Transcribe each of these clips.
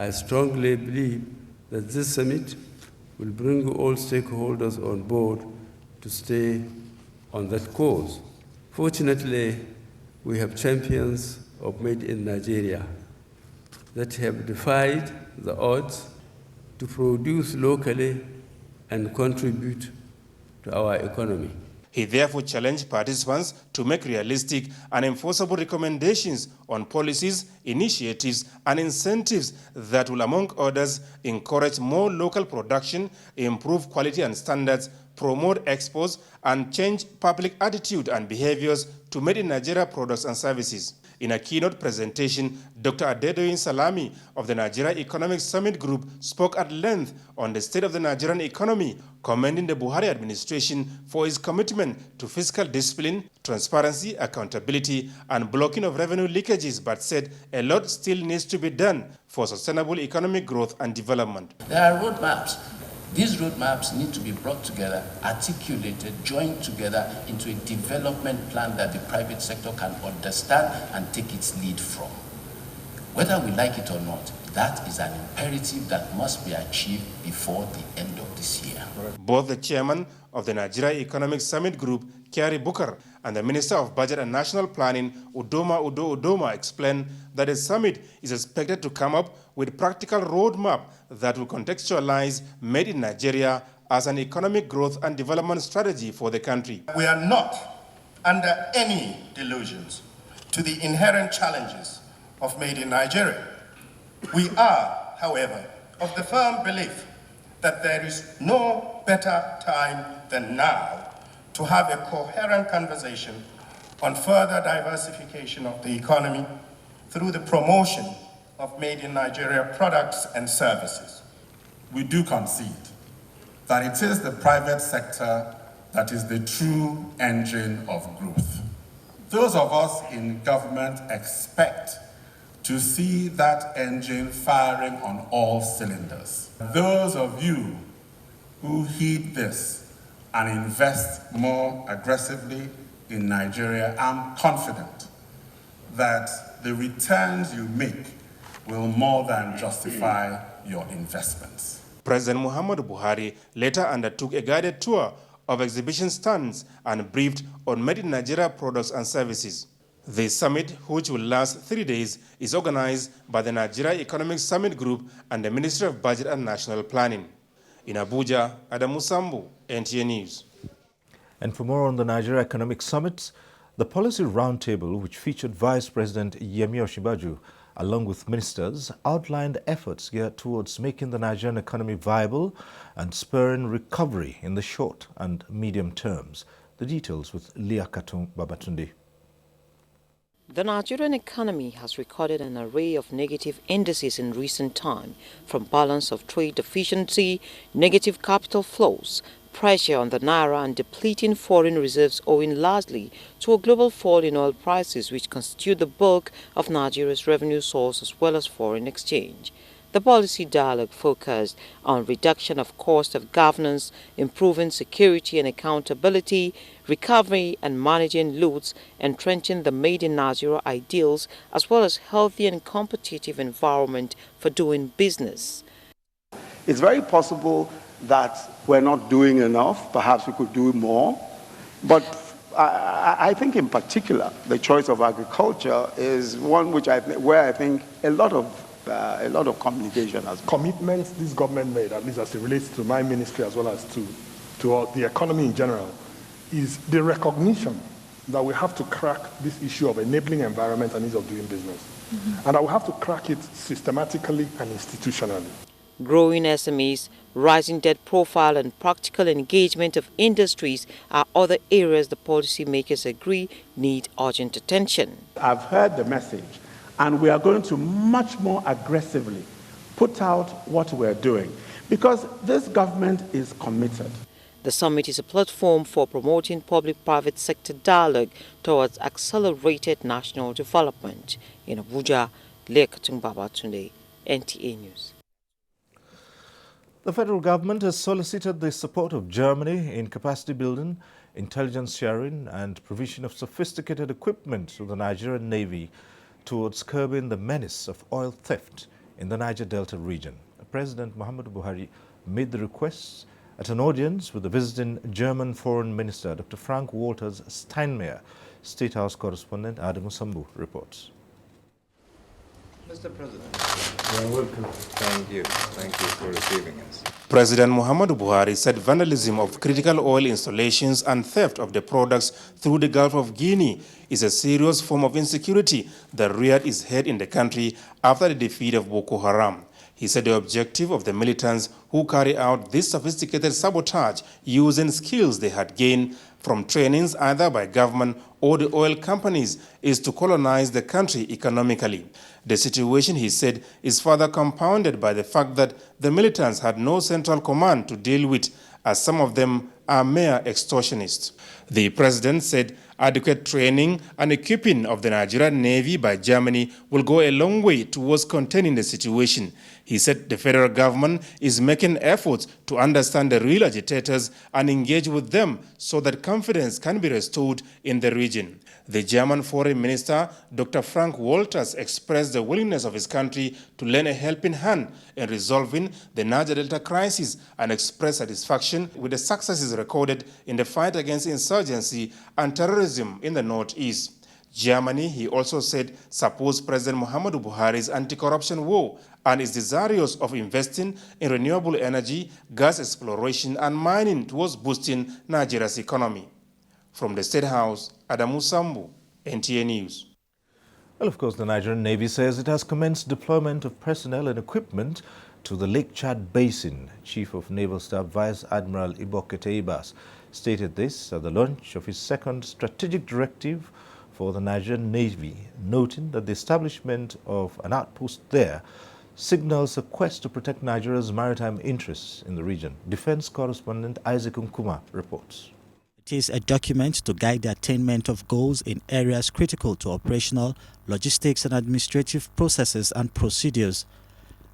I strongly believe that this summit will bring all stakeholders on board to stay on that course. Fortunately, we have champions of Made in Nigeria that have defied the odds to produce locally and contribute to our economy. He therefore challenged participants to make realistic and enforceable recommendations on policies, initiatives, and incentives that will, among others, encourage more local production, improve quality and standards, promote exports, and change public attitude and behaviors to Made in Nigeria products and services. In a keynote presentation, Dr. Adedoyin Salami of the Nigeria Economic Summit Group spoke at length on the state of the Nigerian economy, commending the Buhari administration for its commitment to fiscal discipline, transparency, accountability, and blocking of revenue leakages, but said a lot still needs to be done for sustainable economic growth and development. There are roadmaps. These roadmaps need to be brought together, articulated, joined together into a development plan that the private sector can understand and take its lead from. Whether we like it or not, that is an imperative that must be achieved before the end of this year. Both the chairman of the Nigeria Economic Summit Group, Kyari Bukar, and the Minister of Budget and National Planning, Udoma explained that the summit is expected to come up with practical roadmap that will contextualize Made in Nigeria as an economic growth and development strategy for the country. We are not under any delusions to the inherent challenges of Made in Nigeria. We are, however, of the firm belief that there is no better time than now to have a coherent conversation on further diversification of the economy through the promotion of Made in Nigeria products and services. We do concede that it is the private sector that is the true engine of growth. Those of us in government expect to see that engine firing on all cylinders. Those of you who heed this and invest more aggressively in Nigeria, I'm confident that the returns you make will more than justify your investments. President Muhammadu Buhari later undertook a guided tour of exhibition stands and briefed on Made in Nigeria products and services. The summit, which will last 3 days, is organized by the Nigeria Economic Summit Group and the Ministry of Budget and National Planning. In Abuja, Adamu Sambu, NTA News. And for more on the Nigeria Economic Summit, the Policy Roundtable, which featured Vice President Yemi Osinbajo, along with ministers, outlined efforts geared towards making the Nigerian economy viable and spurring recovery in the short and medium terms. The details with Leah Katun Babatunde. The Nigerian economy has recorded an array of negative indices in recent time, from balance of trade deficiency, negative capital flows, pressure on the naira and depleting foreign reserves owing largely to a global fall in oil prices, which constitute the bulk of Nigeria's revenue source as well as foreign exchange. The policy dialogue focused on reduction of cost of governance, improving security and accountability, recovery and managing loots, entrenching the Made in Nigeria ideals, as well as healthy and competitive environment for doing business. It's very possible that we're not doing enough. Perhaps we could do more. But I think in particular, the choice of agriculture is one where I think a lot of communication has been. Commitments this government made, at least as it relates to my ministry as well as to the economy in general, is the recognition that we have to crack this issue of enabling environment and ease of doing business. And that we have to crack it systematically and institutionally. Growing SMEs, rising debt profile and practical engagement of industries are other areas the policymakers agree need urgent attention. I've heard the message, and we are going to much more aggressively put out what we're doing, because this government is committed. The summit is a platform for promoting public-private sector dialogue towards accelerated national development. In Abuja, Lekatun Babatunde, NTA News. The federal government has solicited the support of Germany in capacity building, intelligence sharing and provision of sophisticated equipment to the Nigerian Navy towards curbing the menace of oil theft in the Niger Delta region. President Muhammadu Buhari made the requests at an audience with the visiting German Foreign Minister, Dr. Frank Walter Steinmeier. State House correspondent Adamu Sambu reports. Mr. President, you are welcome. Thank you. Thank you for receiving us. President Muhammadu Buhari said vandalism of critical oil installations and theft of the products through the Gulf of Guinea is a serious form of insecurity that reared its head in the country after the defeat of Boko Haram. He said the objective of the militants who carry out this sophisticated sabotage using skills they had gained from trainings either by government or the oil companies is to colonize the country economically. The situation, he said, is further compounded by the fact that the militants had no central command to deal with, as some of them are mere extortionists. The president said adequate training and equipping of the Nigerian Navy by Germany will go a long way towards containing the situation. He said the federal government is making efforts to understand the real agitators and engage with them so that confidence can be restored in the region. The German Foreign Minister, Dr. Frank Walters, expressed the willingness of his country to lend a helping hand in resolving the Niger Delta crisis and expressed satisfaction with the successes recorded in the fight against insurgency and terrorism in the northeast. Germany, he also said, supports President Muhammadu Buhari's anti-corruption war and is desirous of investing in renewable energy, gas exploration and mining towards boosting Nigeria's economy. From the State House, Adamu Sambu, NTA News. Well, of course, the Nigerian Navy says it has commenced deployment of personnel and equipment to the Lake Chad Basin. Chief of Naval Staff Vice Admiral Ibokete Ibas stated this at the launch of his second strategic directive for the Nigerian Navy, noting that the establishment of an outpost there signals a quest to protect Nigeria's maritime interests in the region. Defense correspondent Isaac Nkuma reports. It is a document to guide the attainment of goals in areas critical to operational, logistics and administrative processes and procedures.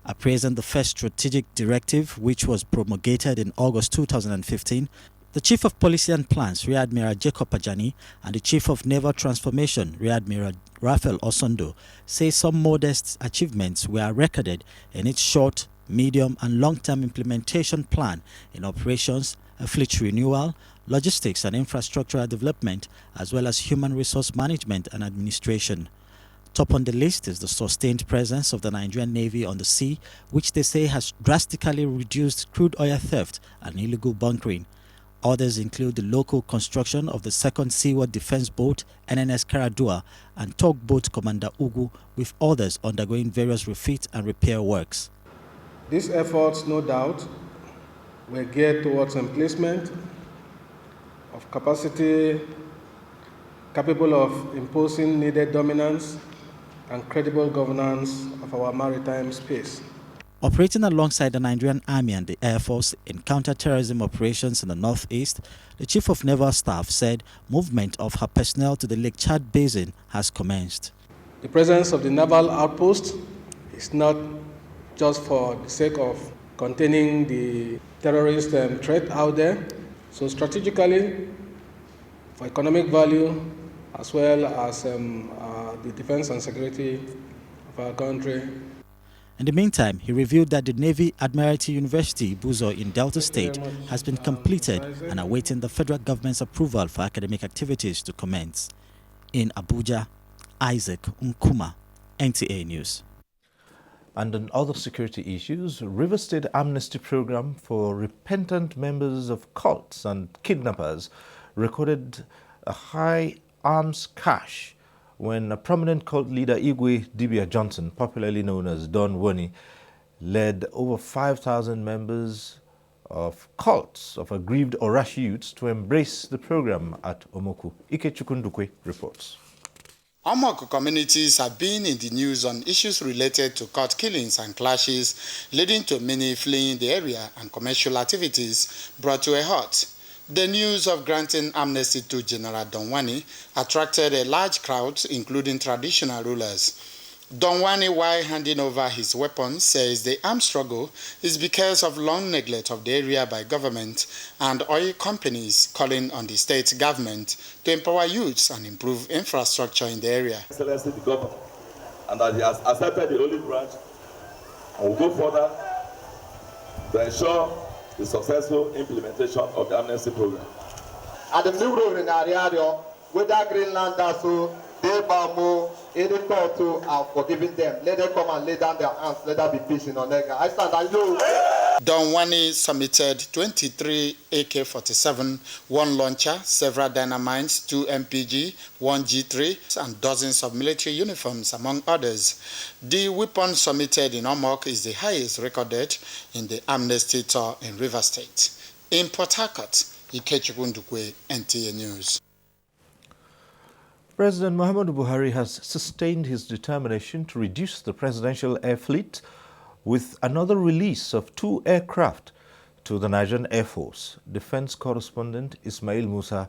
Appraising the first strategic directive, which was promulgated in August 2015, the Chief of Policy and Plans, Rear Admiral Jacob Ajani, and the Chief of Naval Transformation, Rear Admiral Raphael Osondo, say some modest achievements were recorded in its short, medium and long-term implementation plan in operations, fleet renewal, logistics and infrastructural development, as well as human resource management and administration. Top on the list is the sustained presence of the Nigerian Navy on the sea, which they say has drastically reduced crude oil theft and illegal bunkering. Others include the local construction of the second seaward defense boat, NNS Karadua, and tugboat Commander Ugu, with others undergoing various refit and repair works. These efforts, no doubt, were geared towards emplacement of capacity capable of imposing needed dominance and credible governance of our maritime space. Operating alongside the Nigerian Army and the Air Force in counter-terrorism operations in the northeast, the Chief of Naval Staff said movement of her personnel to the Lake Chad Basin has commenced. The presence of the naval outpost is not just for the sake of containing the terrorist threat out there. So strategically, for economic value, as well as the defense and security of our country. In the meantime, he revealed that the Navy Admiralty University, Buzo in Delta State, has been completed and awaiting the federal government's approval for academic activities to commence. In Abuja, Isaac Nkuma, NTA News. And on other security issues, River State Amnesty Program for repentant members of cults and kidnappers recorded a high arms cache when a prominent cult leader, Igwe Dibia Johnson, popularly known as Don Woni, led over 5,000 members of cults of aggrieved Orashi youths to embrace the program at Omoku. Ike Chukundukwe reports. Omoko communities have been in the news on issues related to cult killings and clashes, leading to many fleeing the area and commercial activities brought to a halt. The news of granting amnesty to General Don Wani attracted a large crowd, including traditional rulers. Don Wani, while handing over his weapons, says the armed struggle is because of long neglect of the area by government and oil companies, calling on the state government to empower youths and improve infrastructure in the area. Excellency, the government, and that he has accepted the Holy Branch and we'll go further to ensure the successful implementation of the amnesty program. At the new road in Ariario, with that Greenland, so they bamboo, any thought to are forgiving them. Let them come and lay down their hands, let there be peace in Onega. I stand and you. Don Wani submitted 23 AK-47, 1 launcher, several dynamites, 2 MPG, 1 G3, and dozens of military uniforms, among others. The weapon submitted in Omok is the highest recorded in the amnesty tour in Rivers State. In Port Harcourt, Ikechukundukwe, NTA News. President Muhammadu Buhari has sustained his determination to reduce the presidential air fleet with another release of 2 aircraft to the Nigerian Air Force. Defense correspondent Ismail Musa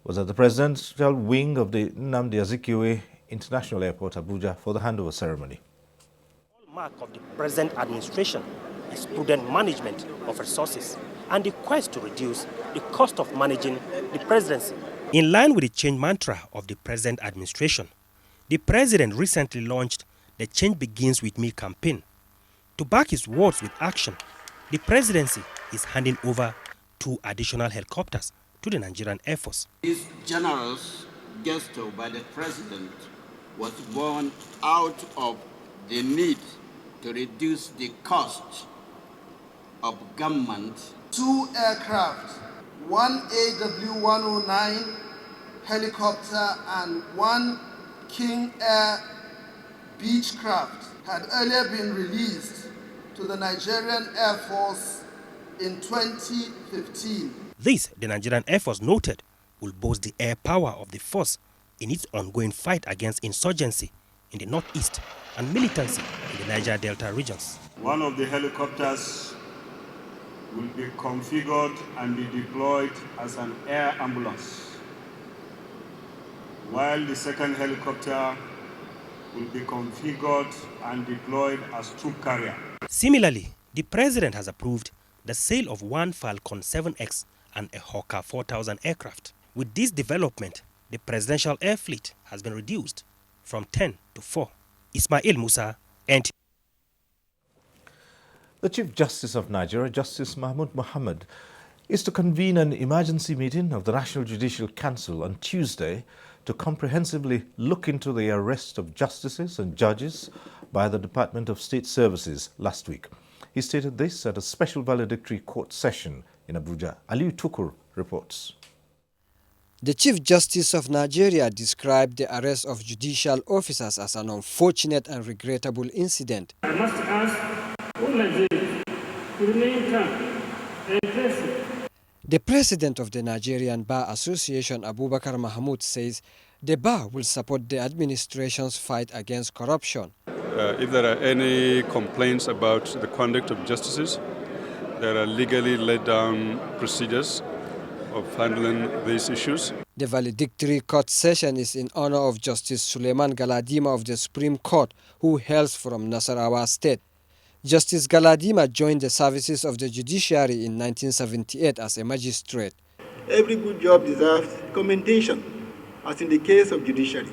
was at the presidential wing of the Nnamdi Azikiwe International Airport, Abuja, for the handover ceremony. The hallmark of the present administration is prudent management of resources and the quest to reduce the cost of managing the presidency. In line with the change mantra of the present administration, the president recently launched the Change Begins With Me campaign. To back his words with action, the presidency is handing over 2 additional helicopters to the Nigerian Air Force. This generous gesture by the president was born out of the need to reduce the cost of government. 2 aircraft, 1 AW109 helicopter and 1 King Air Beechcraft had earlier been released to the Nigerian Air Force in 2015. This, the Nigerian Air Force noted, will boost the air power of the force in its ongoing fight against insurgency in the northeast and militancy in the Niger Delta regions. One of the helicopters will be configured and be deployed as an air ambulance, while the second helicopter will be configured and deployed as troop carrier. Similarly, the president has approved the sale of 1 Falcon 7X and a Hawker 4000 aircraft. With this development, the presidential air fleet has been reduced from 10 to 4. Ismail Musa, NT. The Chief Justice of Nigeria, Justice Mahmood Mohammed, is to convene an emergency meeting of the National Judicial Council on Tuesday to comprehensively look into the arrest of justices and judges by the Department of State Services last week. He stated this at a special valedictory court session in Abuja. Aliu Tukur reports. The Chief Justice of Nigeria described the arrest of judicial officers as an unfortunate and regrettable incident. I must ask all Nigerians to remain calm and careful. The president of the Nigerian Bar Association, Abubakar Mahmoud, says the bar will support the administration's fight against corruption. If there are any complaints about the conduct of justices, there are legally laid down procedures of handling these issues. The valedictory court session is in honor of Justice Suleiman Galadima of the Supreme Court, who hails from Nasarawa State. Justice Galadima joined the services of the judiciary in 1978 as a magistrate. Every good job deserves commendation, as in the case of judiciary.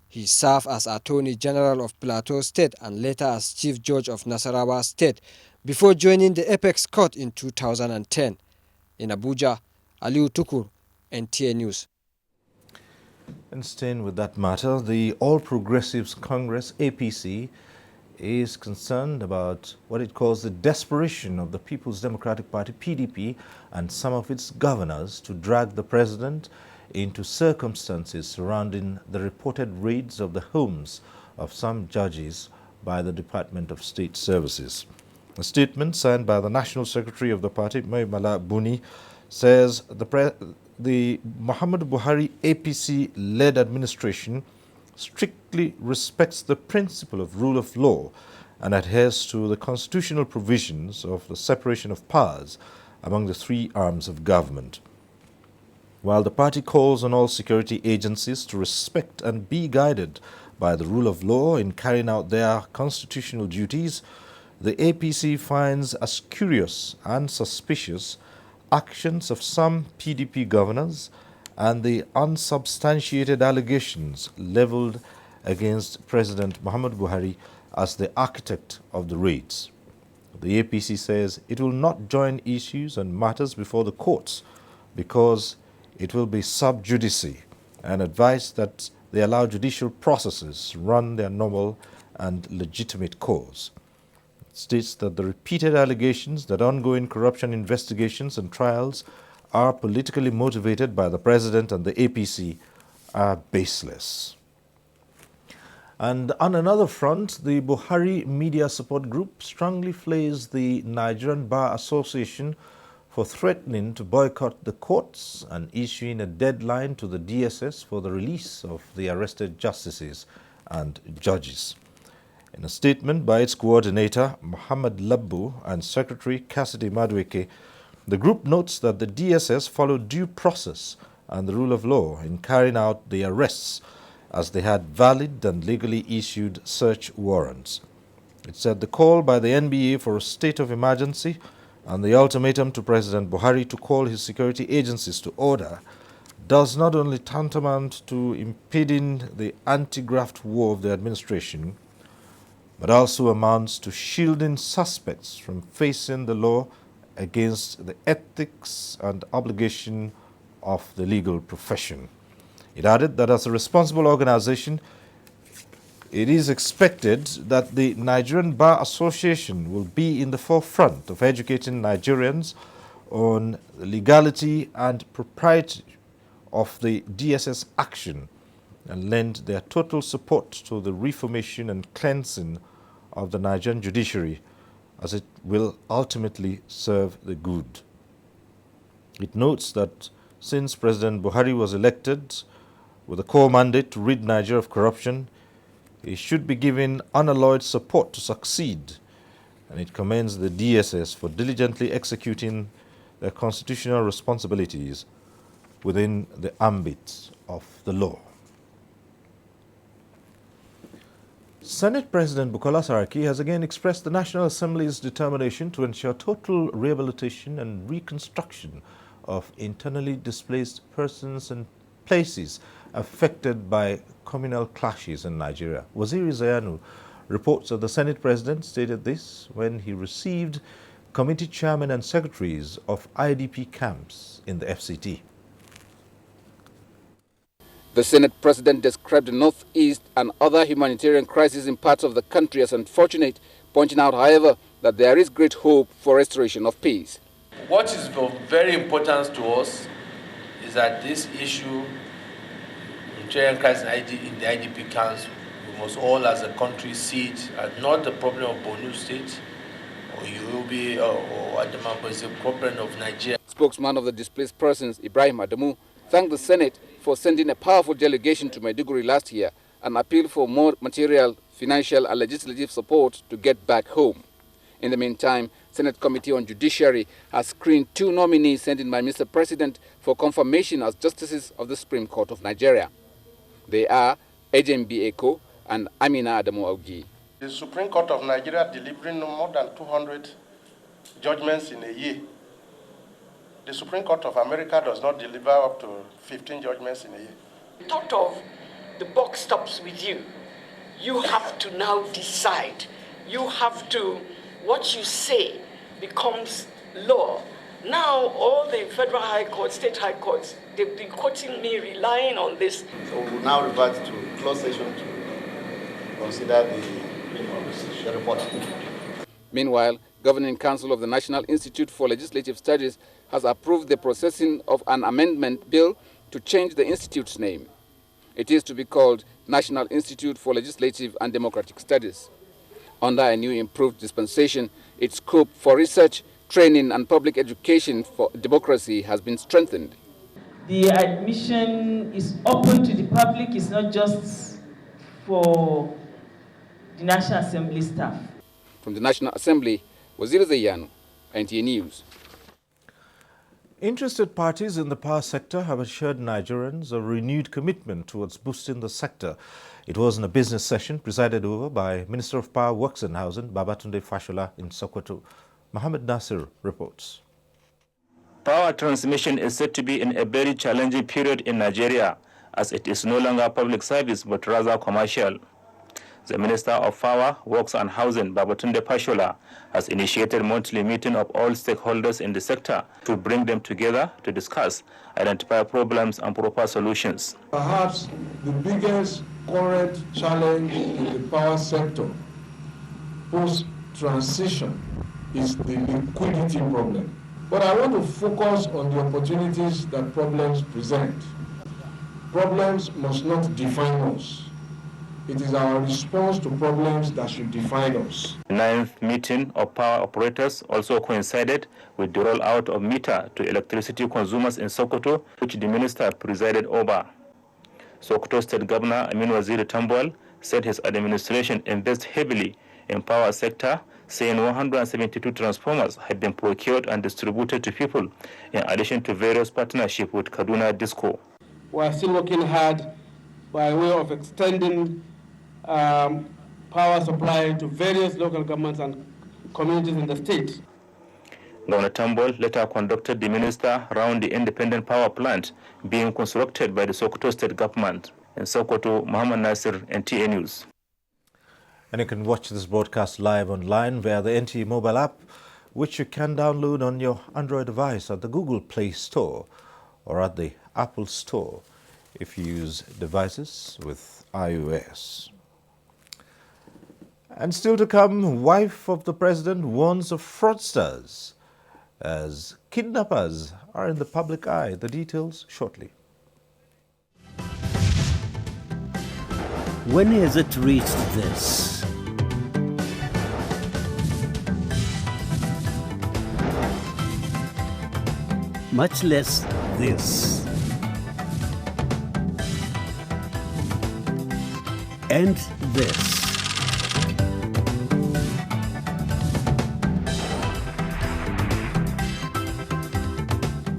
He served as Attorney General of Plateau State and later as Chief Judge of Nasarawa State before joining the Apex Court in 2010. In Abuja, Aliu Tukur, NTA News. And staying with that matter, the All Progressives Congress, APC, is concerned about what it calls the desperation of the People's Democratic Party, PDP, and some of its governors to drag the president into circumstances surrounding the reported raids of the homes of some judges by the Department of State Services. A statement signed by the National Secretary of the party, Maimala Buni, says the Muhammadu Buhari APC-led administration strictly respects the principle of rule of law and adheres to the constitutional provisions of the separation of powers among the 3 arms of government. While the party calls on all security agencies to respect and be guided by the rule of law in carrying out their constitutional duties, the APC finds as curious and suspicious actions of some PDP governors and the unsubstantiated allegations leveled against President Muhammadu Buhari as the architect of the raids. The APC says it will not join issues and matters before the courts because it will be sub judice, and advised that they allow judicial processes run their normal and legitimate course. It states that the repeated allegations that ongoing corruption investigations and trials are politically motivated by the President and the APC are baseless. And on another front, the Buhari Media Support Group strongly flays the Nigerian Bar Association for threatening to boycott the courts and issuing a deadline to the DSS for the release of the arrested justices and judges. In a statement by its coordinator, Muhammad Labbu, and Secretary Cassidy Madueke, the group notes that the DSS followed due process and the rule of law in carrying out the arrests, as they had valid and legally issued search warrants. It said the call by the NBA for a state of emergency and the ultimatum to President Buhari to call his security agencies to order does not only tantamount to impeding the anti-graft war of the administration, but also amounts to shielding suspects from facing the law against the ethics and obligation of the legal profession. It added that as a responsible organization, it is expected that the Nigerian Bar Association will be in the forefront of educating Nigerians on the legality and propriety of the DSS action and lend their total support to the reformation and cleansing of the Nigerian judiciary, as it will ultimately serve the good. It notes that since President Buhari was elected with a core mandate to rid Nigeria of corruption, he should be given unalloyed support to succeed, and it commends the DSS for diligently executing their constitutional responsibilities within the ambit of the law. Senate President Bukola Saraki has again expressed the National Assembly's determination to ensure total rehabilitation and reconstruction of internally displaced persons and places affected by communal clashes in Nigeria. Waziri Zayanu reports that the Senate President stated this when he received committee chairmen and secretaries of IDP camps in the FCT. The Senate President described the Northeast and other humanitarian crises in parts of the country as unfortunate, pointing out, however, that there is great hope for restoration of peace. What is of very importance to us is that this issue, humanitarian crisis in the IDP camps, we must all as a country see it as not the problem of Borno State or Yobe or Adamawa, but it's a problem of Nigeria. Spokesman of the displaced persons, Ibrahim Adamu, thanked the Senate for sending a powerful delegation to Maiduguri last year and appealed for more material, financial and legislative support to get back home. In the meantime, Senate Committee on Judiciary has screened 2 nominees sent in by Mr. President for confirmation as justices of the Supreme Court of Nigeria. They are Ejembi Eko and Amina Adamu Augi. The Supreme Court of Nigeria delivering more than 200 judgments in a year. The Supreme Court of America does not deliver up to 15 judgments in a year. The thought of the buck stops with you. You have to now decide. You have to, what you say becomes law. Now all the federal high courts, state high courts, they've been quoting me, relying on this. So we'll now revert to closed session to consider the report. Meanwhile, Governing Council of the National Institute for Legislative Studies has approved the processing of an amendment bill to change the institute's name. It is to be called National Institute for Legislative and Democratic Studies. Under a new improved dispensation, its scope for research, training and public education for democracy has been strengthened. The admission is open to the public. It's not just for the National Assembly staff. From the National Assembly, Waziri Zayanu, NTA News. Interested parties in the power sector have assured Nigerians a renewed commitment towards boosting the sector. It was in a business session presided over by Minister of Power, Works and Housing, Babatunde Fashola in Sokoto. Mohammed Nasir reports. Power transmission is said to be in a very challenging period in Nigeria, as it is no longer public service but rather commercial. The Minister of Power, Works and Housing, Babatunde Fashola, has initiated a monthly meeting of all stakeholders in the sector to bring them together to discuss, identify problems and propose solutions. Perhaps the biggest current challenge in the power sector post-transition is the liquidity problem. But I want to focus on the opportunities that problems present. Problems must not define us. It is our response to problems that should define us. The 9th meeting of power operators also coincided with the rollout of meter to electricity consumers in Sokoto, which the minister presided over. Sokoto State Governor Amin Waziri Tambol said his administration invests heavily in power sector, saying 172 transformers have been procured and distributed to people, in addition to various partnerships with Kaduna Disco. We are still working hard by way of extending power supply to various local governments and communities in the state. Governor Tambol later conducted the minister around the independent power plant being constructed by the Sokoto State Government. In Sokoto, Muhammad Nasir, NTA News. And you can watch this broadcast live online via the NTA mobile app, which you can download on your Android device at the Google Play Store or at the Apple Store if you use devices with iOS. And still to come, wife of the president warns of fraudsters as kidnappers are in the public eye. The details shortly. When has it reached this? Much less this. And this.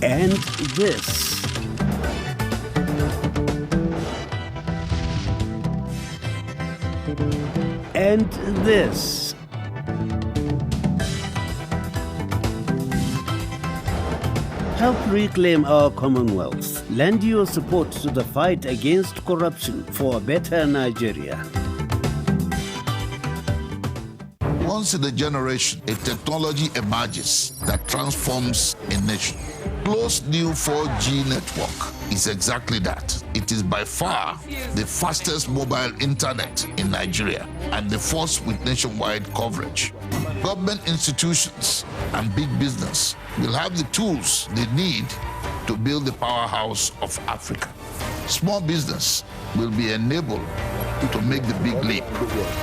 And this. And this. Help reclaim our Commonwealth. Lend your support to the fight against corruption for a better Nigeria. Once in a generation, a technology emerges that transforms a nation. Glo's new 4G network is exactly that. It is by far the fastest mobile internet in Nigeria and the first with nationwide coverage. Government institutions and big business will have the tools they need to build the powerhouse of Africa. Small business will be enabled to make the big leap.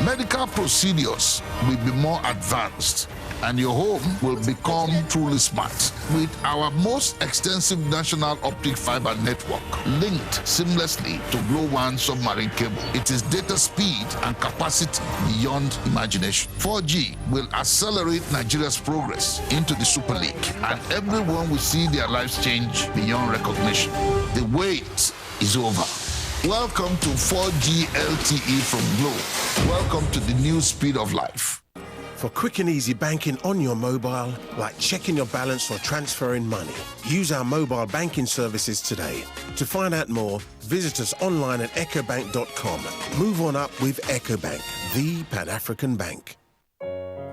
Medical procedures will be more advanced and your home will become truly smart. With our most extensive national optic fiber network linked seamlessly to Glo One submarine cable, it is data speed and capacity beyond imagination. 4G will accelerate Nigeria's progress into the Super League, and everyone will see their lives change beyond recognition. The wait is over. Welcome to 4G LTE from Glo. Welcome to the new speed of life. For quick and easy banking on your mobile, like checking your balance or transferring money, use our mobile banking services today. To find out more, visit us online at ecobank.com. Move on up with EcoBank, the Pan-African bank.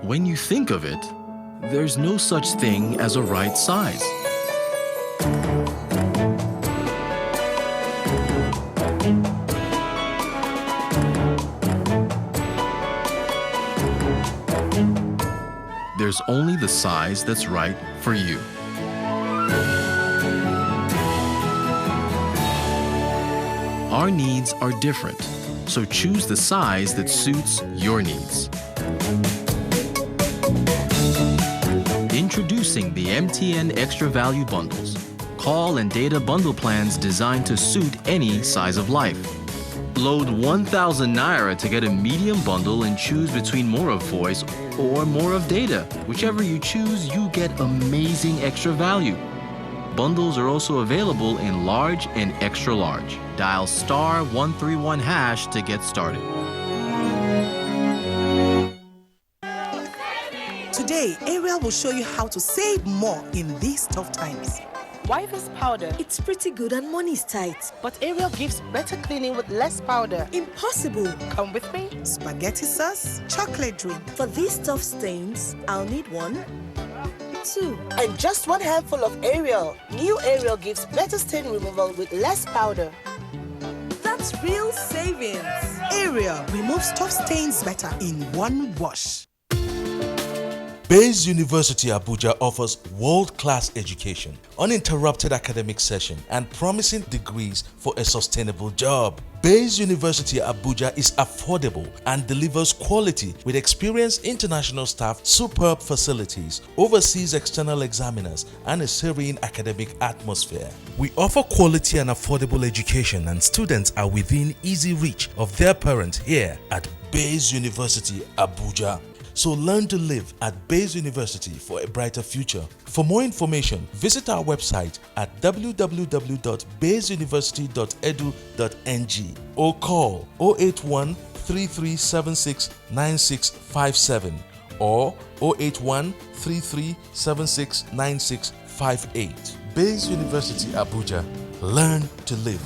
When you think of it, there's no such thing as a right size. There's only the size that's right for you. Our needs are different, so choose the size that suits your needs. Introducing the MTN Extra Value Bundles. Call and data bundle plans designed to suit any size of life. Load 1,000 Naira to get a medium bundle and choose between more of voice or more of data. Whichever you choose, you get amazing extra value. Bundles are also available in large and extra large. Dial *131# to get started. Today, Ariel will show you how to save more in these tough times. Why this powder? It's pretty good and money's tight. But Ariel gives better cleaning with less powder. Impossible. Come with me. Spaghetti sauce, chocolate drink. For these tough stains, I'll need 1, 2. And just 1 handful of Ariel. New Ariel gives better stain removal with less powder. That's real savings. Ariel removes tough stains better in 1 wash. Bayes University Abuja offers world-class education, uninterrupted academic session, and promising degrees for a sustainable job. Bayes University Abuja is affordable and delivers quality with experienced international staff, superb facilities, overseas external examiners, and a serene academic atmosphere. We offer quality and affordable education, and students are within easy reach of their parents here at Bayes University Abuja. So learn to live at Bayes University for a brighter future. For more information, visit our website at www.bayesuniversity.edu.ng or call 081 3376 9657 or 081 3376 9658. Bayes University Abuja. Learn to live.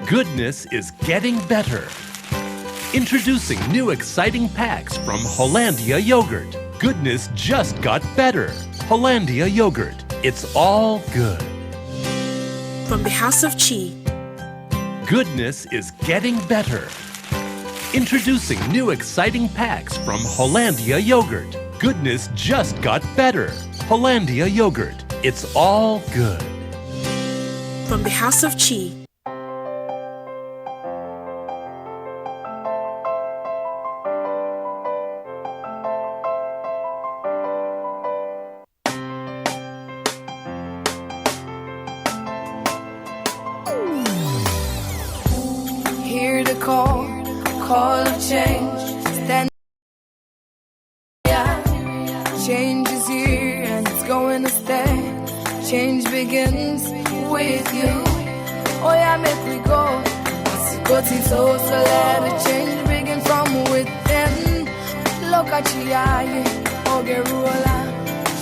Goodness is getting better. Introducing new exciting packs from Hollandia Yogurt. Goodness just got better. Hollandia Yogurt. It's all good. From the House of Chi. Goodness is getting better. Introducing new exciting packs from Hollandia Yogurt. Goodness just got better. Hollandia Yogurt. It's all good. From the House of Chi. Hear the call of change. Stand. Change is here and it's going to stay. Change begins with you. Oh yeah, make we go. Go to so let the change begin from within. Look at you, oh Gerula.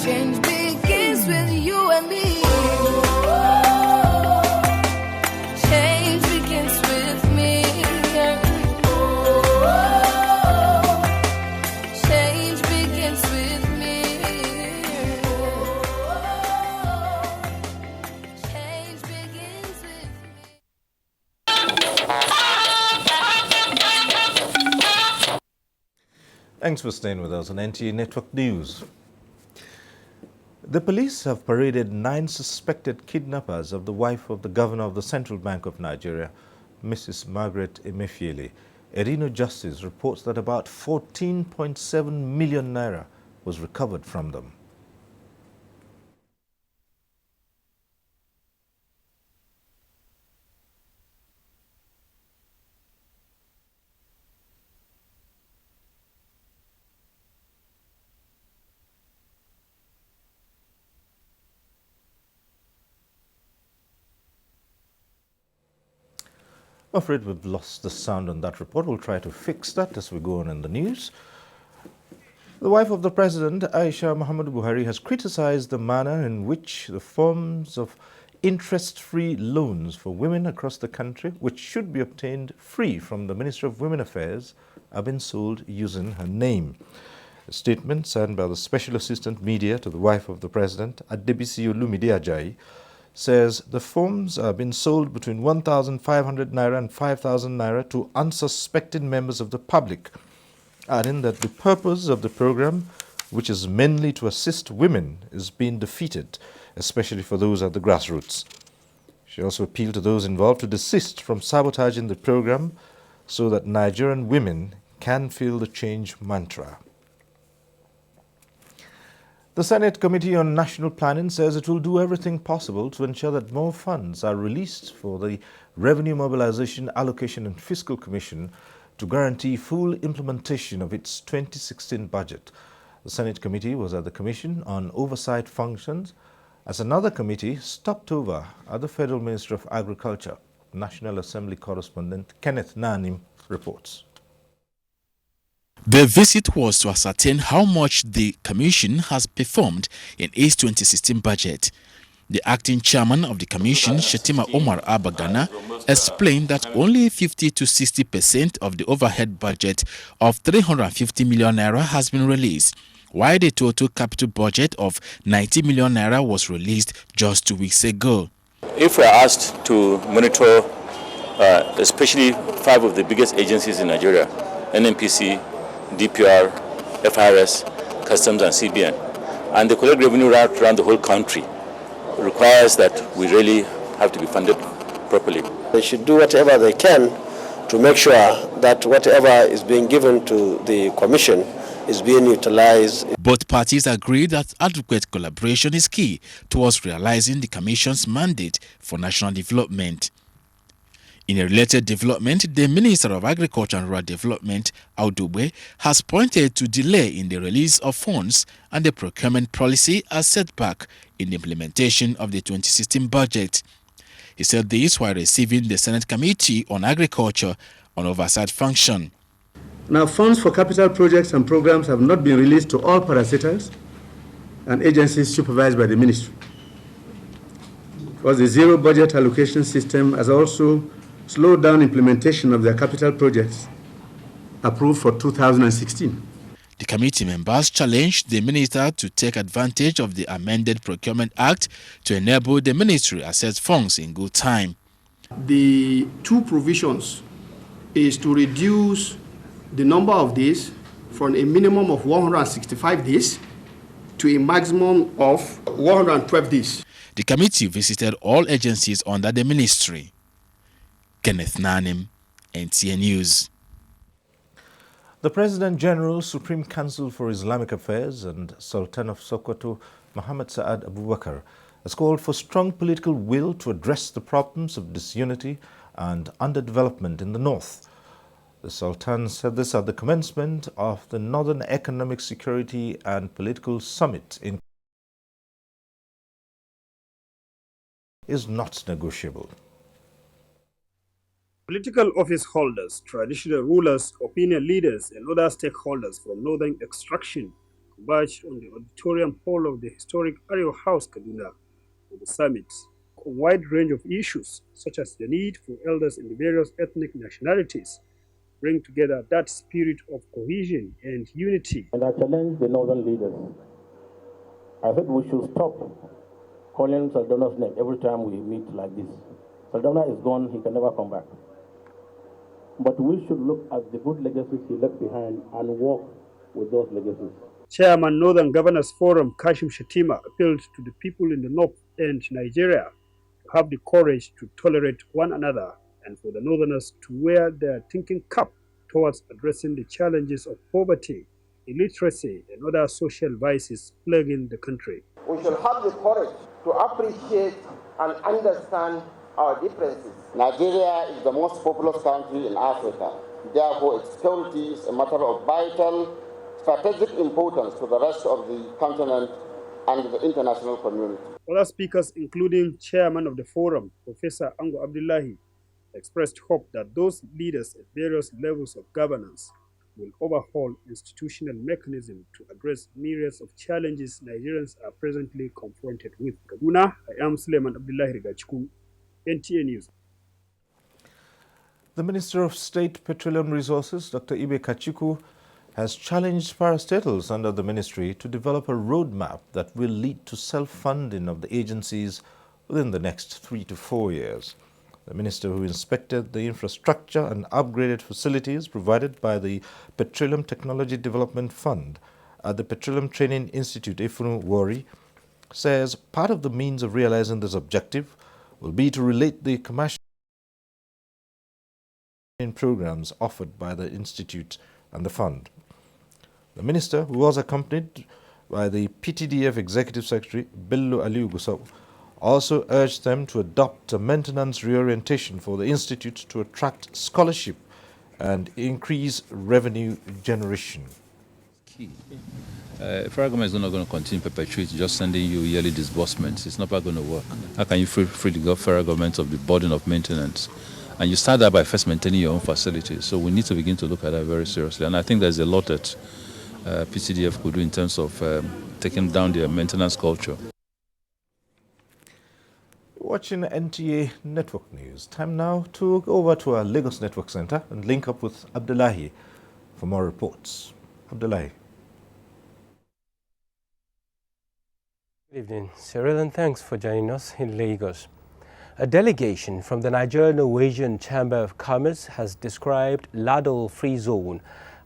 Change begins with you and me. Change begins with me. Change begins with me. Change begins with Thanks for staying with us on NTA Network News. The police have paraded 9 suspected kidnappers of the wife of the governor of the Central Bank of Nigeria, Mrs. Margaret Emefiele. Erino Justice reports that about 14.7 million naira was recovered from them. I'm afraid we've lost the sound on that report. We'll try to fix that as we go on in the news. The wife of the president, Aisha Muhammadu Buhari, has criticized the manner in which the forms of interest-free loans for women across the country, which should be obtained free from the Ministry of Women Affairs, have been sold using her name. A statement signed by the Special Assistant Media to the wife of the president, Adebisi Olumide Ajayi, says the forms are being sold between 1,500 naira and 5,000 naira to unsuspecting members of the public, adding that the purpose of the program, which is mainly to assist women, is being defeated, especially for those at the grassroots. She also appealed to those involved to desist from sabotaging the program so that Nigerian women can feel the change mantra. The Senate Committee on National Planning says it will do everything possible to ensure that more funds are released for the Revenue Mobilization, Allocation and Fiscal Commission to guarantee full implementation of its 2016 budget. The Senate Committee was at the Commission on Oversight Functions as another committee stopped over at the Federal Ministry of Agriculture. National Assembly correspondent Kenneth Nanim reports. The visit was to ascertain how much the Commission has performed in its 2016 budget. The acting chairman of the Commission, Shetima Omar Abagana, explained that only 50 to 60% of the overhead budget of 350 million naira has been released, while the total capital budget of 90 million naira was released just 2 weeks ago. If we are asked to monitor especially 5 of the biggest agencies in Nigeria, NNPC, DPR, FRS, Customs and CBN, and the collect revenue right around the whole country, requires that we really have to be funded properly. They should do whatever they can to make sure that whatever is being given to the Commission is being utilized. Both parties agree that adequate collaboration is key towards realizing the Commission's mandate for national development. In a related development, the Minister of Agriculture and Rural Development, Audubwe, has pointed to delay in the release of funds and the procurement policy as setback in the implementation of the 2016 budget. He said this while receiving the Senate Committee on Agriculture on Oversight Function. Now, funds for capital projects and programs have not been released to all parastatals and agencies supervised by the ministry, because the zero budget allocation system has also slowed down implementation of their capital projects approved for 2016. The committee members challenged the minister to take advantage of the amended Procurement Act to enable the ministry access funds in good time. The two provisions is to reduce the number of days from a minimum of 165 days to a maximum of 112 days. The committee visited all agencies under the ministry. Kenneth Nanim, NTA News. The President General, Supreme Council for Islamic Affairs and Sultan of Sokoto, Muhammad Saad Abubakar, has called for strong political will to address the problems of disunity and underdevelopment in the north. The Sultan said this at the commencement of the Northern Economic Security and Political Summit in is not negotiable. Political office holders, traditional rulers, opinion leaders, and other stakeholders from northern extraction converged on the auditorium hall of the historic Arewa House, Kaduna, for the summit. A wide range of issues, such as the need for elders in the various ethnic nationalities, bring together that spirit of cohesion and unity. And I challenge the northern leaders. I think we should stop calling Saldana's name every time we meet like this. Saldana is gone, he can never come back. But we should look at the good legacies he left behind and work with those legacies. Chairman Northern Governors Forum Kashim Shetima appealed to the people in the north and Nigeria to have the courage to tolerate one another and for the northerners to wear their thinking cap towards addressing the challenges of poverty, illiteracy, and other social vices plaguing the country. We should have the courage to appreciate and understand our differences. Nigeria is the most populous country in Africa. Therefore, its security is a matter of vital strategic importance to the rest of the continent and the international community. Other speakers, including Chairman of the Forum, Professor Ango Abdullahi, expressed hope that those leaders at various levels of governance will overhaul institutional mechanisms to address myriads of challenges Nigerians are presently confronted with. Kaduna, I am Suleiman Abdullahi Rigachiku, NTA News. The Minister of State Petroleum Resources, Dr. Ibe Kachiku, has challenged parastatals under the ministry to develop a roadmap that will lead to self-funding of the agencies within the next 3 to 4 years. The minister, who inspected the infrastructure and upgraded facilities provided by the Petroleum Technology Development Fund at the Petroleum Training Institute, Ifunu Wari, says part of the means of realizing this objective will be to relate the commercial programs offered by the institute and the fund. The minister, who was accompanied by the PTDF Executive Secretary Bello Aliu Gusau, also urged them to adopt a maintenance reorientation for the institute to attract scholarship and increase revenue generation. Federal government is not going to continue to perpetuate just sending you yearly disbursements. It's not going to work. How can you free the federal government of the burden of maintenance? And you start that by first maintaining your own facilities. So we need to begin to look at that very seriously. And I think there's a lot that PCDF could do in terms of taking down their maintenance culture. Watching NTA Network News. Time now to go over to our Lagos Network Center and link up with Abdullahi for more reports. Abdullahi. Good evening, Cyril, and thanks for joining us in Lagos. A delegation from the Nigerian-Norwegian Chamber of Commerce has described Lado Free Zone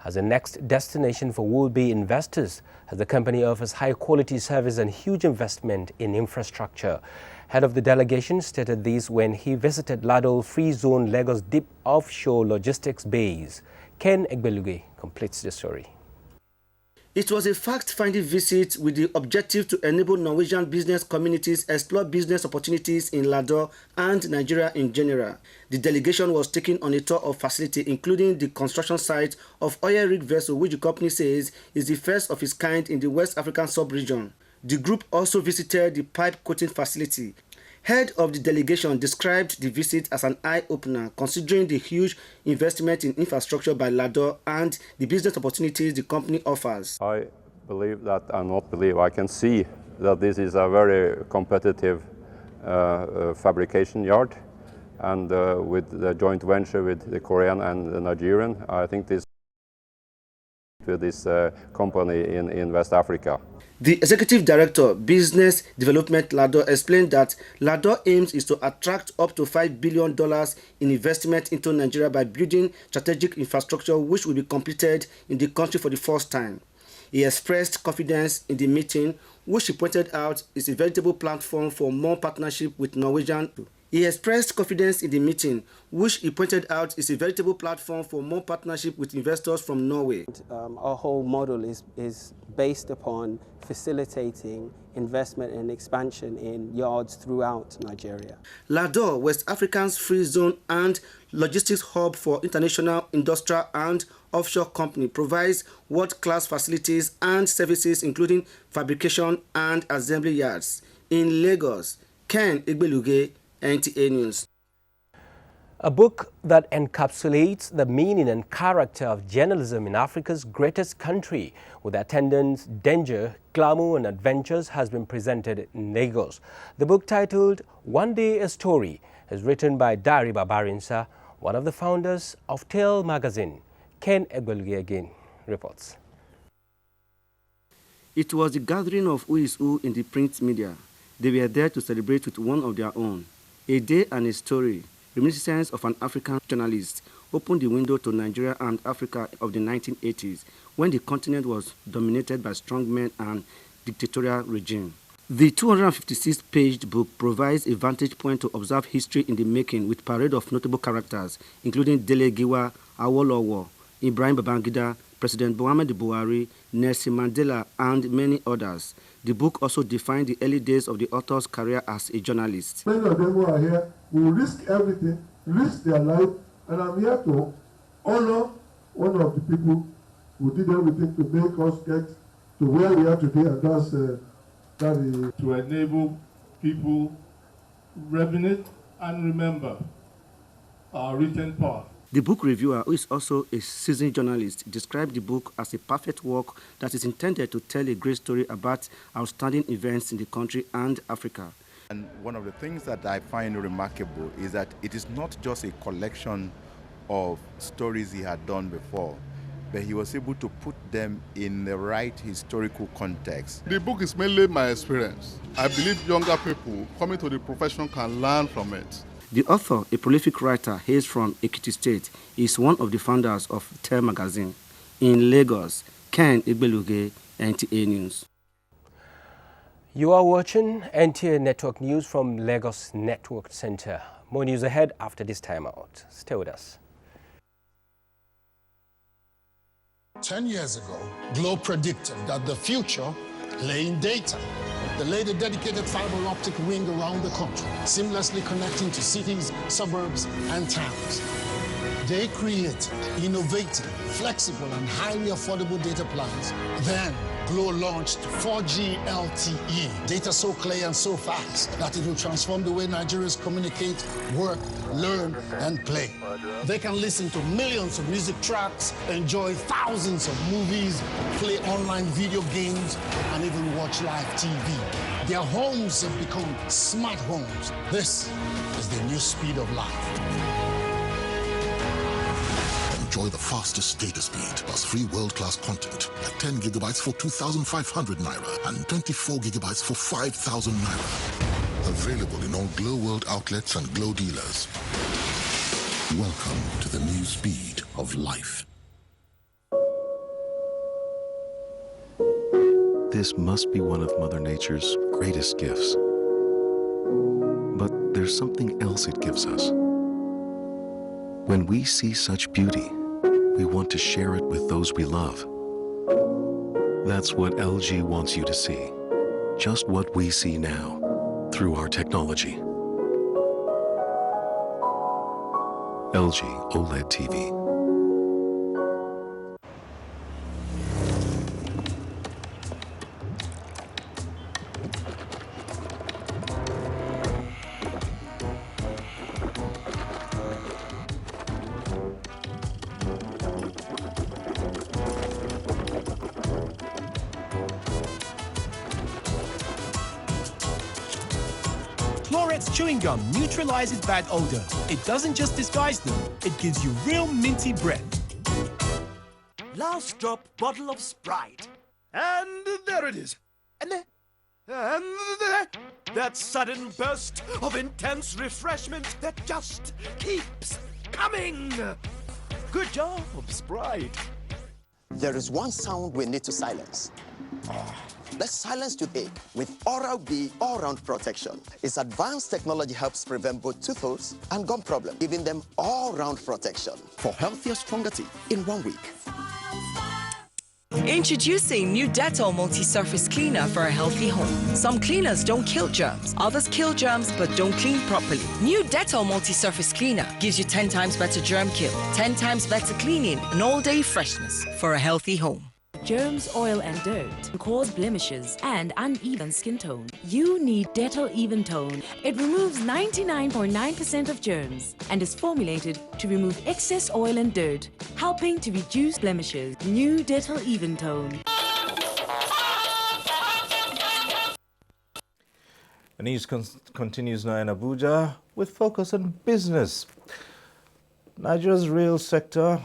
as the next destination for would-be investors, as the company offers high-quality service and huge investment in infrastructure. Head of the delegation stated this when he visited Lado Free Zone Lagos Deep Offshore Logistics Base. Ken Egbeluge completes the story. It was a fact-finding visit with the objective to enable Norwegian business communities explore business opportunities in Lado and Nigeria in general. The delegation was taken on a tour of facility, including the construction site of oil rig vessel, which the company says is the first of its kind in the West African sub-region. The group also visited the pipe coating facility. Head of the delegation described the visit as an eye-opener, considering the huge investment in infrastructure by Lado and the business opportunities the company offers. I believe that, I can see that this is a very competitive fabrication yard, and with the joint venture with the Korean and the Nigerian, I think this with this company in West Africa. The Executive Director, Business Development Lado, explained that Lado aims is to attract up to $5 billion in investment into Nigeria by building strategic infrastructure which will be completed in the country for the first time. He expressed confidence in the meeting, which he pointed out is a veritable platform for more partnership with Norwegian. He expressed confidence in the meeting, which he pointed out is a veritable platform for more partnership with investors from Norway. Our whole model is based upon facilitating investment and expansion in yards throughout Nigeria. Lado, West Africa's free zone and logistics hub for international industrial and offshore company, provides world-class facilities and services including fabrication and assembly yards. In Lagos, Ken Egbeluge, NTA News. A book that encapsulates the meaning and character of journalism in Africa's greatest country, with attendance, danger, glamour and adventures, has been presented in Lagos. The book, titled One Day a Story, is written by Dari Babarinsa, one of the founders of Tale magazine. Ken Egbeluge again reports. It was the gathering of who is who in the print media. They were there to celebrate with one of their own. A Day and a Story, reminiscence of an African journalist, opened the window to Nigeria and Africa of the 1980s, when the continent was dominated by strongmen and dictatorial regime. The 256-page book provides a vantage point to observe history in the making, with parade of notable characters, including Dele Giwa, Awolowo, Ibrahim Babangida, President Muhammadu Buhari, Nelson Mandela, and many others. The book also defined the early days of the author's career as a journalist. Many of them who are here will risk everything, risk their life, and I'm here to honor one of the people who did everything to make us get to where we are today, and that's to enable people resonate and remember our written path. The book reviewer, who is also a seasoned journalist, described the book as a perfect work that is intended to tell a great story about outstanding events in the country and Africa. And one of the things that I find remarkable is that it is not just a collection of stories he had done before, but he was able to put them in the right historical context. The book is mainly my experience. I believe younger people coming to the profession can learn from it. The author, a prolific writer hails from Ekiti State, is one of the founders of Tale magazine. In Lagos, Ken Egbeluge, NTA News. You are watching NTA Network News from Lagos Network Center. More news ahead after this timeout. Stay with us. 10 years ago, Globe predicted that the future lay in data. They laid a dedicated fiber optic ring around the country, seamlessly connecting to cities, suburbs, and towns. They created innovative, flexible, and highly affordable data plans. Then, Glo launched 4G LTE. Data so clear and so fast that it will transform the way Nigerians communicate, work, learn, and play. They can listen to millions of music tracks, enjoy thousands of movies, play online video games, and even watch live TV. Their homes have become smart homes. This is the new speed of life. Enjoy the fastest data speed plus free world-class content at 10 gigabytes for 2,500 naira and 24 gigabytes for 5,000 naira. Available in all Glo World outlets and Glo dealers. Welcome to the new speed of life. This must be one of Mother Nature's greatest gifts. But there's something else it gives us. When we see such beauty, we want to share it with those we love. That's what LG wants you to see. Just what we see now, through our technology. LG OLED TV. Clorets chewing gum neutralizes bad odor. It doesn't just disguise them, it gives you real minty breath. Last drop bottle of Sprite. And there it is. And there. And there. That sudden burst of intense refreshment that just keeps coming. Good job, Sprite. There is one sound we need to silence. Let's silence toothache with Oral-B All-Round Protection. Its advanced technology helps prevent both toothaches and gum problems, giving them all-round protection for healthier, stronger teeth in 1 week. Introducing new Dettol multi-surface cleaner for a healthy home. Some cleaners don't kill germs, others kill germs but don't clean properly. New Dettol multi-surface cleaner gives you 10 times better germ kill, 10 times better cleaning, and all-day freshness for a healthy home. Germs, oil, and dirt cause blemishes and uneven skin tone. You need Dettol Even Tone. It removes 99.9% of germs and is formulated to remove excess oil and dirt, helping to reduce blemishes. New Dettol Even Tone. The news continues now in Abuja with focus on business. Nigeria's real sector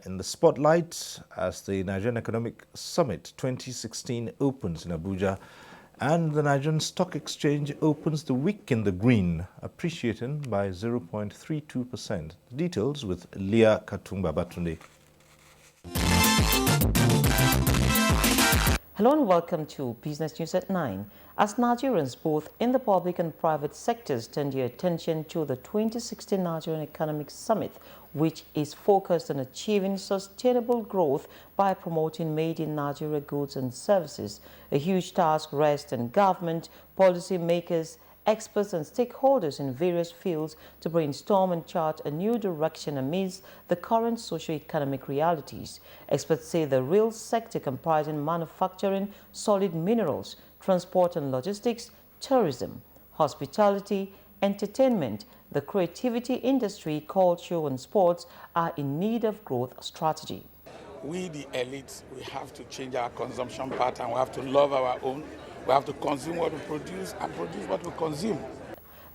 in the spotlight as the Nigerian Economic Summit 2016 opens in Abuja, and the Nigerian Stock Exchange opens the week in the green, appreciating by 0.32%. The details with Leah Katumba Batunde. Hello and welcome to Business News at 9. As Nigerians both in the public and private sectors turn their attention to the 2016 Nigerian Economic Summit, which is focused on achieving sustainable growth by promoting made in Nigeria goods and services, a huge task rests on government, policy makers, experts and stakeholders in various fields to brainstorm and chart a new direction amidst the current socio-economic realities. Experts say the real sector comprising manufacturing, solid minerals, transport and logistics, tourism, hospitality, entertainment, the creativity industry, culture and sports are in need of growth strategy. We, the elites, we have to change our consumption pattern. We have to love our own. We have to consume what we produce and produce what we consume.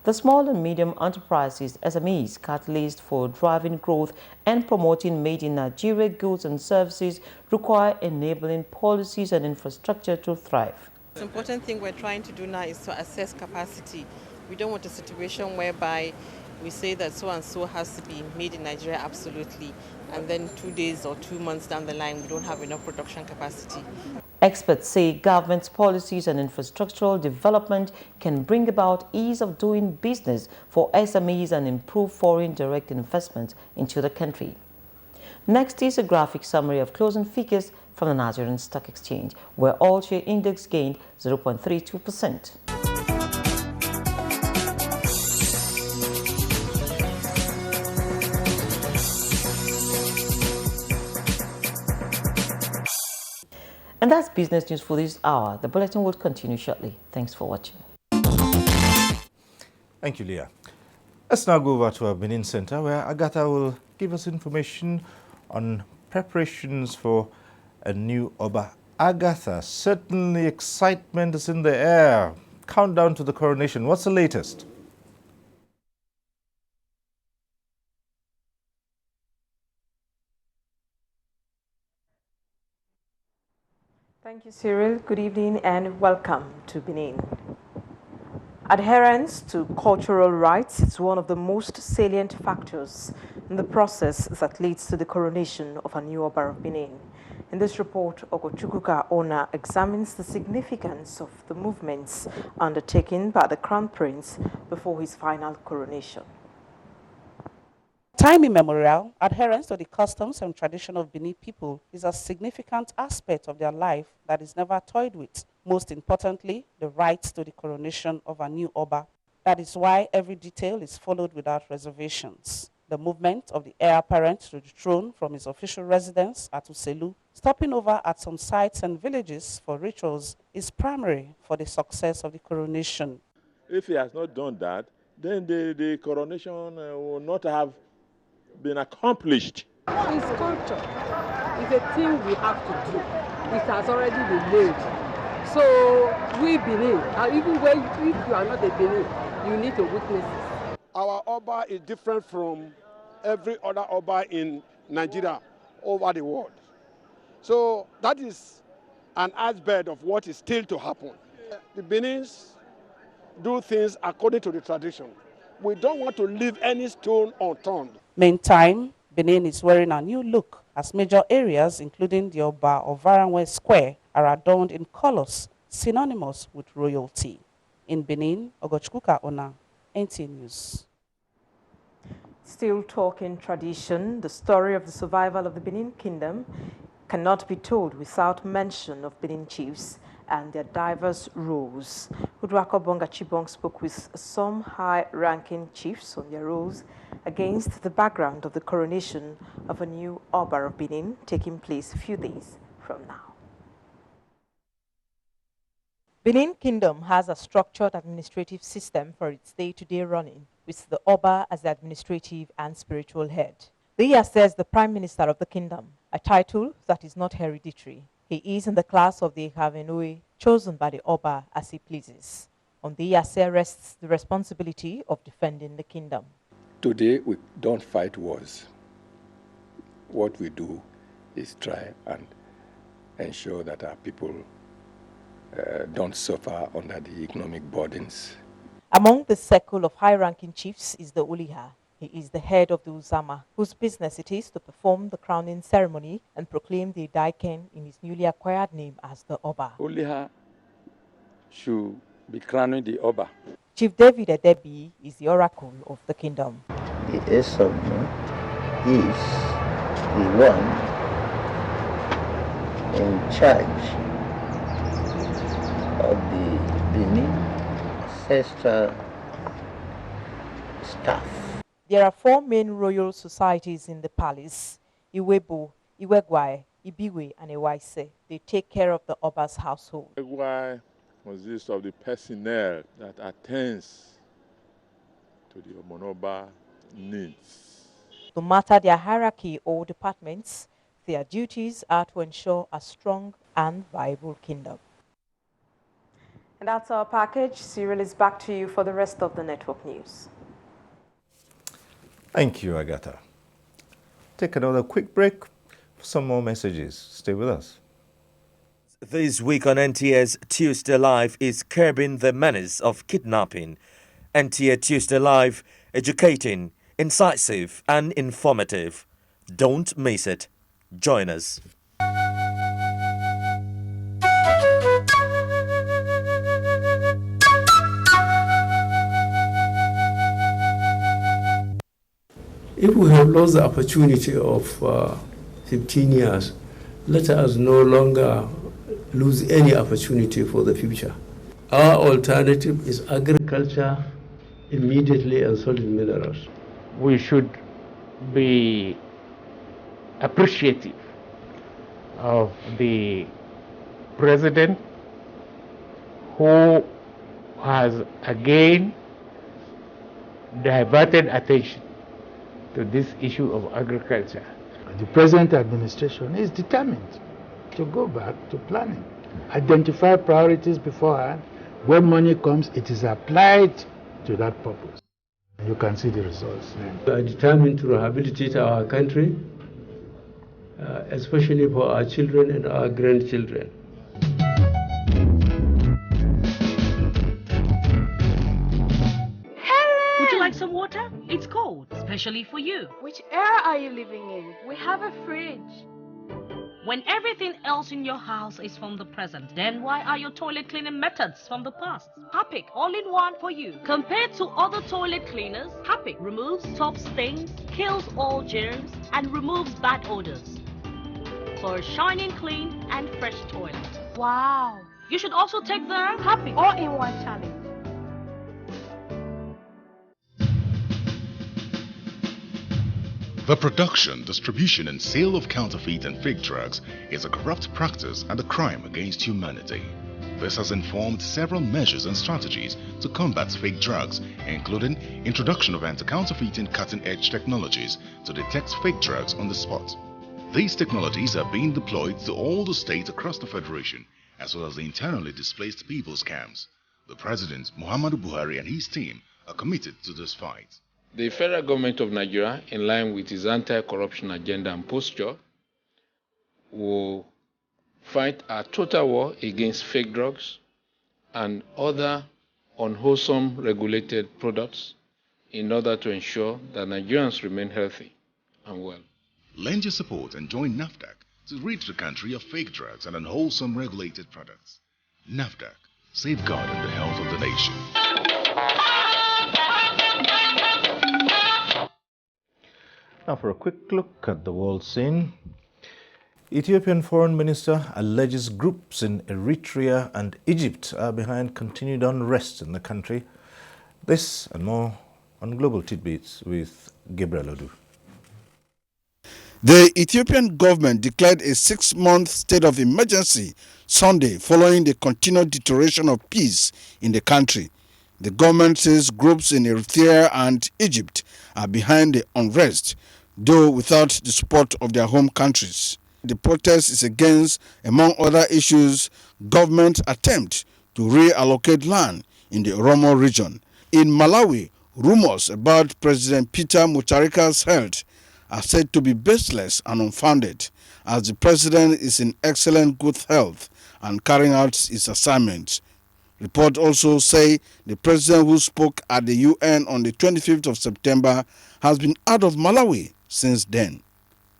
The small and medium enterprises, SMEs, catalyst for driving growth and promoting made in Nigeria goods and services, require enabling policies and infrastructure to thrive. The important thing we're trying to do now is to assess capacity. We don't want a situation whereby we say that so and so has to be made in Nigeria absolutely, and then 2 days or 2 months down the line we don't have enough production capacity. Experts say government's policies and infrastructural development can bring about ease of doing business for SMEs and improve foreign direct investment into the country. Next is a graphic summary of closing figures from the Nigerian Stock Exchange, where all-share index gained 0.32%. And that's business news for this hour. The bulletin will continue shortly. Thanks for watching. Thank you, Leah. Let's now go over to our Benin Center, where Agatha will give us information on preparations for a new Oba. Agatha, certainly excitement is in the air. Countdown to the coronation. What's the latest? Thank you, Cyril. Good evening and welcome to Benin. Adherence to cultural rights is one of the most salient factors in the process that leads to the coronation of a new Oba of Benin. In this report, Ogochukwuka Ona examines the significance of the movements undertaken by the Crown Prince before his final coronation. Time immemorial, adherence to the customs and tradition of Benin people is a significant aspect of their life that is never toyed with. Most importantly, the rights to the coronation of a new Oba. That is why every detail is followed without reservations. The movement of the heir apparent to the throne from his official residence at Uselu, stopping over at some sites and villages for rituals, is primary for the success of the coronation. If he has not done that, then the coronation will not have been accomplished. It's culture. It's a thing we have to do. It has already been made. So we believe, even when if you are not a Benin, you need to witness it. Our Oba is different from every other Oba in Nigeria over the world. So that is an aspect of what is still to happen. The Benins do things according to the tradition. We don't want to leave any stone unturned. Meantime, Benin is wearing a new look as major areas, including the Oba of Varanwe Square, are adorned in colors synonymous with royalty. In Benin, Ogochukwuka Ona, NT News. Still talking tradition, the story of the survival of the Benin Kingdom cannot be told without mention of Benin chiefs and their diverse roles. Uduako Bonga Chibong spoke with some high-ranking chiefs on their roles against the background of the coronation of a new Oba of Benin taking place a few days from now. Benin Kingdom has a structured administrative system for its day-to-day running, with the Oba as the administrative and spiritual head. The Iya says the Prime Minister of the Kingdom, a title that is not hereditary. He is in the class of the Ikavenue, chosen by the Oba as he pleases. On the Iya rests the responsibility of defending the kingdom. Today, we don't fight wars. What we do is try and ensure that our people don't suffer under the economic burdens. Among the circle of high-ranking chiefs is the Uliha. He is the head of the Uzama, whose business it is to perform the crowning ceremony and proclaim the Daiken in his newly acquired name as the Oba. Uliha should be crowning the Oba. Chief David Edebi is the oracle of the kingdom. The Esogno is the one in charge of the Benin ancestral staff. There are 4 main royal societies in the palace: Iwebo, Iwegwai, Ibiwe, and Ewaise. They take care of the Oba's household. Iwegwai consists of the personnel that attends to the Omonoba needs. No matter their hierarchy or departments, their duties are to ensure a strong and viable kingdom. And that's our package. Cyril is back to you for the rest of the network news. Thank you, Agatha. Take another quick break for some more messages. Stay with us. This week on NTA's Tuesday Live is curbing the menace of kidnapping. NTA Tuesday Live, educating, incisive and informative. Don't miss it. Join us. If we have lost the opportunity of 15 years, let us no longer lose any opportunity for the future. Our alternative is agriculture immediately and solid minerals. We should be appreciative of the president who has again diverted attention to this issue of agriculture. The present administration is determined to go back to planning, identify priorities beforehand. When money comes, it is applied to that purpose. You can see the results. We are determined to rehabilitate our country, especially for our children and our grandchildren. Would you like some water? It's cold, especially for you. Which era are you living in? We have a fridge. When everything else in your house is from the present, then why are your toilet cleaning methods from the past? Harpic, all-in-one for you. Compared to other toilet cleaners, Harpic removes top stains, kills all germs, and removes bad odors for a shining clean and fresh toilet. Wow. You should also take the Harpic all-in-one challenge. The production, distribution, and sale of counterfeit and fake drugs is a corrupt practice and a crime against humanity. This has informed several measures and strategies to combat fake drugs, including introduction of anti-counterfeiting cutting-edge technologies to detect fake drugs on the spot. These technologies are being deployed to all the states across the Federation, as well as the internally displaced people's camps. The President, Muhammadu Buhari, and his team are committed to this fight. The federal government of Nigeria, in line with its anti-corruption agenda and posture, will fight a total war against fake drugs and other unwholesome regulated products in order to ensure that Nigerians remain healthy and well. Lend your support and join NAFDAC to rid the country of fake drugs and unwholesome regulated products. NAFDAC, safeguarding the health of the nation. Now for a quick look at the world scene. Ethiopian Foreign Minister alleges groups in Eritrea and Egypt are behind continued unrest in the country. This and more on Global Tidbits with Gabriel Odu. The Ethiopian government declared a 6-month state of emergency Sunday following the continued deterioration of peace in the country. The government says groups in Eritrea and Egypt are behind the unrest, though without the support of their home countries. The protest is against, among other issues, government attempt to reallocate land in the Oromo region. In Malawi, rumors about President Peter Mutharika's health are said to be baseless and unfounded, as the president is in excellent good health and carrying out his assignments. Reports also say the president who spoke at the UN on the 25th of September has been out of Malawi since then.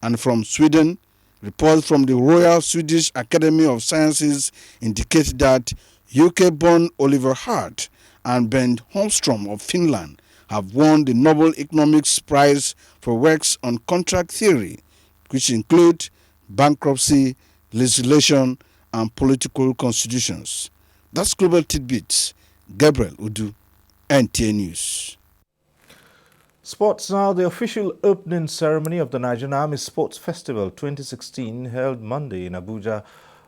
And from Sweden, reports from the Royal Swedish Academy of Sciences indicate that UK-born Oliver Hart and Bengt Holmström of Finland have won the Nobel Economics Prize for works on contract theory, which include bankruptcy, legislation, and political constitutions. That's Global Tidbits. Gabriel Udu, NTA News. Sports now. The official opening ceremony of the Nigerian Army Sports Festival 2016 held Monday in Abuja,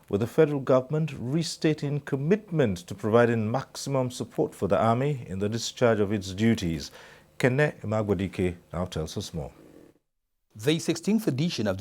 with the federal government restating commitment to providing maximum support for the Army in the discharge of its duties. Kenne Imagwadike now tells us more. The 16th edition of the